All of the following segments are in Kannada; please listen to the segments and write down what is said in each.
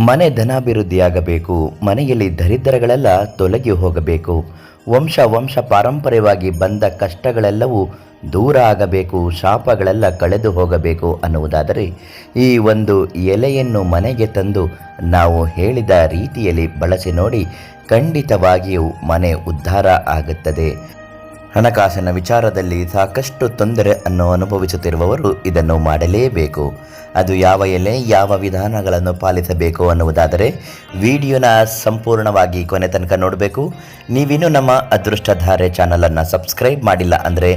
ಮನೆ ಧನಾಭಿವೃದ್ಧಿಯಾಗಬೇಕು, ಮನೆಯಲ್ಲಿ ದರಿದ್ರಗಳೆಲ್ಲ ತೊಲಗಿ ಹೋಗಬೇಕು, ವಂಶ ಪಾರಂಪರ್ಯವಾಗಿ ಬಂದ ಕಷ್ಟಗಳೆಲ್ಲವೂ ದೂರ ಆಗಬೇಕು, ಶಾಪಗಳೆಲ್ಲ ಕಳೆದು ಹೋಗಬೇಕು ಅನ್ನುವುದಾದರೆ ಈ ಒಂದು ಎಲೆಯನ್ನು ಮನೆಗೆ ತಂದು ನಾವು ಹೇಳಿದ ರೀತಿಯಲ್ಲಿ ಬಳಸಿ ನೋಡಿ, ಖಂಡಿತವಾಗಿಯೂ ಮನೆ ಉದ್ಧಾರ ಆಗುತ್ತದೆ. ಹಣಕಾಸಿನ ವಿಚಾರದಲ್ಲಿ ಸಾಕಷ್ಟು ತೊಂದರೆ ಅನುಭವಿಸುತ್ತಿರುವವರು ಇದನ್ನು ಮಾಡಲೇಬೇಕು. ಅದು ಯಾವ ಎಲೆ, ಯಾವ ವಿಧಾನಗಳನ್ನು ಪಾಲಿಸಬೇಕು ಅನ್ನುವುದಾದರೆ ವಿಡಿಯೋನ ಸಂಪೂರ್ಣವಾಗಿ ಕೊನೆ ತನಕ ನೋಡಬೇಕು. ನೀವಿನ್ನೂ ನಮ್ಮ ಅದೃಷ್ಟಧಾರೆ ಚಾನಲನ್ನು ಸಬ್ಸ್ಕ್ರೈಬ್ ಮಾಡಿಲ್ಲ ಅಂದರೆ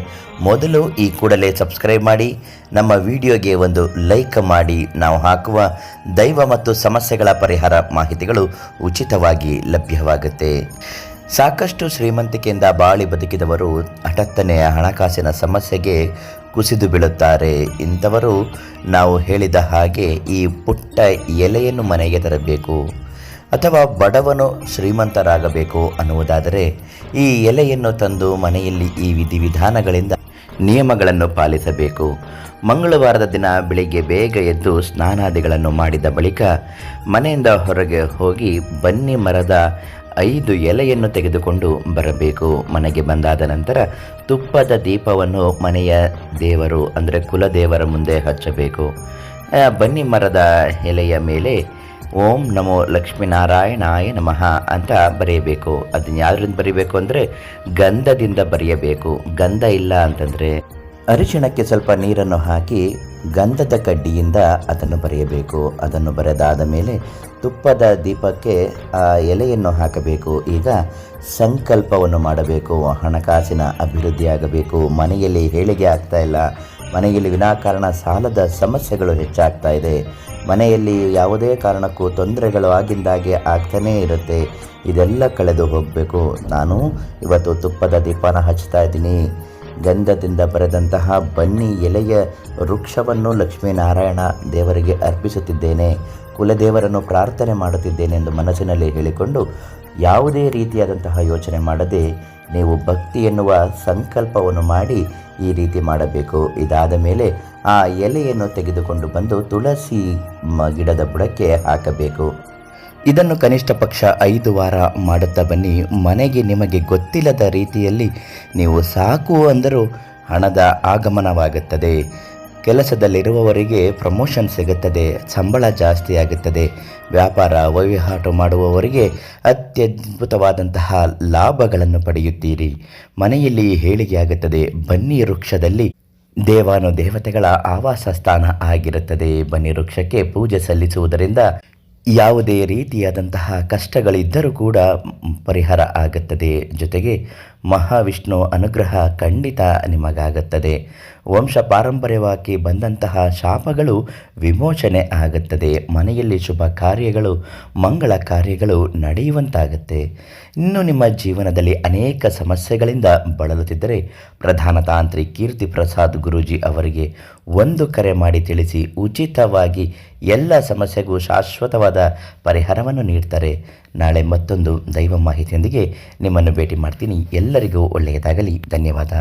ಮೊದಲು ಈ ಕೂಡಲೇ ಸಬ್ಸ್ಕ್ರೈಬ್ ಮಾಡಿ, ನಮ್ಮ ವಿಡಿಯೋಗೆ ಒಂದು ಲೈಕ್ ಮಾಡಿ. ನಾವು ಹಾಕುವ ದೈವ ಮತ್ತು ಸಮಸ್ಯೆಗಳ ಪರಿಹಾರ ಮಾಹಿತಿಗಳು ಉಚಿತವಾಗಿ ಲಭ್ಯವಾಗುತ್ತೆ. ಸಾಕಷ್ಟು ಶ್ರೀಮಂತಿಕೆಯಿಂದ ಬಾಳಿ ಬದುಕಿದವರು ಹಠಾತ್ತನೆ ಹಣಕಾಸಿನ ಸಮಸ್ಯೆಗೆ ಕುಸಿದು ಬೀಳುತ್ತಾರೆ. ಇಂಥವರು ನಾವು ಹೇಳಿದ ಹಾಗೆ ಈ ಪುಟ್ಟ ಎಲೆಯನ್ನು ಮನೆಗೆ ತರಬೇಕು. ಅಥವಾ ಬಡವನು ಶ್ರೀಮಂತರಾಗಬೇಕು ಅನ್ನುವುದಾದರೆ ಈ ಎಲೆಯನ್ನು ತಂದು ಮನೆಯಲ್ಲಿ ಈ ವಿಧಿವಿಧಾನಗಳಿಂದ ನಿಯಮಗಳನ್ನು ಪಾಲಿಸಬೇಕು. ಮಂಗಳವಾರದ ದಿನ ಬೆಳಿಗ್ಗೆ ಬೇಗ ಎದ್ದು ಸ್ನಾನಾದಿಗಳನ್ನು ಮಾಡಿದ ಬಳಿಕ ಮನೆಯಿಂದ ಹೊರಗೆ ಹೋಗಿ ಬನ್ನಿ ಮರದ 5 ಎಲೆಯನ್ನು ತೆಗೆದುಕೊಂಡು ಬರಬೇಕು. ಮನೆಗೆ ಬಂದಾದ ನಂತರ ತುಪ್ಪದ ದೀಪವನ್ನು ಮನೆಯ ದೇವರು ಅಂದರೆ ಕುಲದೇವರ ಮುಂದೆ ಹಚ್ಚಬೇಕು. ಬನ್ನಿ ಮರದ ಎಲೆಯ ಮೇಲೆ ಓಂ ನಮೋ ಲಕ್ಷ್ಮೀನಾರಾಯಣಾಯ ನಮಃ ಅಂತ ಬರೆಯಬೇಕು. ಅದನ್ನು ಯಾವ್ದ್ರಿಂದ ಬರೀಬೇಕು ಅಂದರೆ ಗಂಧದಿಂದ ಬರೆಯಬೇಕು. ಗಂಧ ಇಲ್ಲ ಅಂತಂದರೆ ಅರಿಶಿಣಕ್ಕೆ ಸ್ವಲ್ಪ ನೀರನ್ನು ಹಾಕಿ ಗಂಧದ ಕಡ್ಡಿಯಿಂದ ಅದನ್ನು ಬರೆಯಬೇಕು. ಅದನ್ನು ಬರೆದಾದ ಮೇಲೆ ತುಪ್ಪದ ದೀಪಕ್ಕೆ ಆ ಎಲೆಯನ್ನು ಹಾಕಬೇಕು. ಈಗ ಸಂಕಲ್ಪವನ್ನು ಮಾಡಬೇಕು. ಹಣಕಾಸಿನ ಅಭಿವೃದ್ಧಿಯಾಗಬೇಕು, ಮನೆಯಲ್ಲಿ ಏಳಿಗೆ ಆಗ್ತಾ ಇಲ್ಲ, ಮನೆಯಲ್ಲಿ ವಿನಾಕಾರಣ ಸಾಲದ ಸಮಸ್ಯೆಗಳು ಹೆಚ್ಚಾಗ್ತಾ ಇದೆ, ಮನೆಯಲ್ಲಿ ಯಾವುದೇ ಕಾರಣಕ್ಕೂ ತೊಂದರೆಗಳು ಆಗಿಂದಾಗೆ ಆಗ್ತಾನೇ ಇರುತ್ತೆ, ಇದೆಲ್ಲ ಕಳೆದು ಹೋಗಬೇಕು. ನಾನು ಇವತ್ತು ತುಪ್ಪದ ದೀಪನ ಹಚ್ತಾ ಇದ್ದೀನಿ, ಗಂಧದಿಂದ ಬರೆದಂತಹ ಬನ್ನಿ ಎಲೆಯ ವೃಕ್ಷವನ್ನು ಲಕ್ಷ್ಮೀನಾರಾಯಣ ದೇವರಿಗೆ ಅರ್ಪಿಸುತ್ತಿದ್ದೇನೆ, ಕುಲದೇವರನ್ನು ಪ್ರಾರ್ಥನೆ ಮಾಡುತ್ತಿದ್ದೇನೆ ಎಂದು ಮನಸ್ಸಿನಲ್ಲಿ ಹೇಳಿಕೊಂಡು ಯಾವುದೇ ರೀತಿಯಾದಂತಹ ಯೋಚನೆ ಮಾಡದೆ ನೀವು ಭಕ್ತಿ ಎನ್ನುವ ಸಂಕಲ್ಪವನ್ನು ಮಾಡಿ ಈ ರೀತಿ ಮಾಡಬೇಕು. ಇದಾದ ಮೇಲೆ ಆ ಎಲೆಯನ್ನು ತೆಗೆದುಕೊಂಡು ಬಂದು ತುಳಸಿ ಗಿಡದ ಬುಡಕ್ಕೆ ಹಾಕಬೇಕು. ಇದನ್ನು ಕನಿಷ್ಠ ಪಕ್ಷ 5 ವಾರ ಮಾಡುತ್ತಾ ಬನ್ನಿ. ಮನೆಗೆ ನಿಮಗೆ ಗೊತ್ತಿಲ್ಲದ ರೀತಿಯಲ್ಲಿ ನೀವು ಸಾಕು ಅಂದರೂ ಹಣದ ಆಗಮನವಾಗುತ್ತದೆ. ಕೆಲಸದಲ್ಲಿರುವವರಿಗೆ ಪ್ರಮೋಷನ್ ಸಿಗುತ್ತದೆ, ಸಂಬಳ ಜಾಸ್ತಿ ಆಗುತ್ತದೆ. ವ್ಯಾಪಾರ ವಹಿವಾಟು ಮಾಡುವವರಿಗೆ ಅತ್ಯದ್ಭುತವಾದಂತಹ ಲಾಭಗಳನ್ನು ಪಡೆಯುತ್ತೀರಿ. ಮನೆಯಲ್ಲಿ ಏಳಿಗೆ ಆಗುತ್ತದೆ. ಬನ್ನಿ ವೃಕ್ಷದಲ್ಲಿ ದೇವಾನುದೇವತೆಗಳ ಆವಾಸ ಸ್ಥಾನ ಆಗಿರುತ್ತದೆ. ಬನ್ನಿ ವೃಕ್ಷಕ್ಕೆ ಪೂಜೆ ಸಲ್ಲಿಸುವುದರಿಂದ ಯಾವುದೇ ರೀತಿಯಾದಂತಹ ಕಷ್ಟಗಳಿದ್ದರೂ ಕೂಡ ಪರಿಹಾರ ಆಗುತ್ತದೆ. ಜೊತೆಗೆ ಮಹಾವಿಷ್ಣು ಅನುಗ್ರಹ ಖಂಡಿತ ನಿಮಗಾಗುತ್ತದೆ. ವಂಶ ಪಾರಂಪರ್ಯವಾಗಿ ಬಂದಂತಹ ಶಾಪಗಳು ವಿಮೋಚನೆ ಆಗುತ್ತದೆ. ಮನೆಯಲ್ಲಿ ಶುಭ ಕಾರ್ಯಗಳು, ಮಂಗಳ ಕಾರ್ಯಗಳು ನಡೆಯುವಂತಾಗುತ್ತೆ. ಇನ್ನು ನಿಮ್ಮ ಜೀವನದಲ್ಲಿ ಅನೇಕ ಸಮಸ್ಯೆಗಳಿಂದ ಬಳಲುತ್ತಿದ್ದರೆ ಪ್ರಧಾನ ತಾಂತ್ರಿ ಕೀರ್ತಿ ಪ್ರಸಾದ್ ಗುರೂಜಿ ಅವರಿಗೆ ಒಂದು ಕರೆ ಮಾಡಿ ತಿಳಿಸಿ. ಉಚಿತವಾಗಿ ಎಲ್ಲ ಸಮಸ್ಯೆಗೂ ಶಾಶ್ವತವಾದ ಪರಿಹಾರವನ್ನು ನೀಡ್ತಾರೆ. ನಾಳೆ ಮತ್ತೊಂದು ದೈವ ಮಾಹಿತಿಯೊಂದಿಗೆ ನಿಮ್ಮನ್ನು ಭೇಟಿ ಮಾಡ್ತೀನಿ. ಎಲ್ಲರಿಗೂ ಒಳ್ಳೆಯದಾಗಲಿ. ಧನ್ಯವಾದ.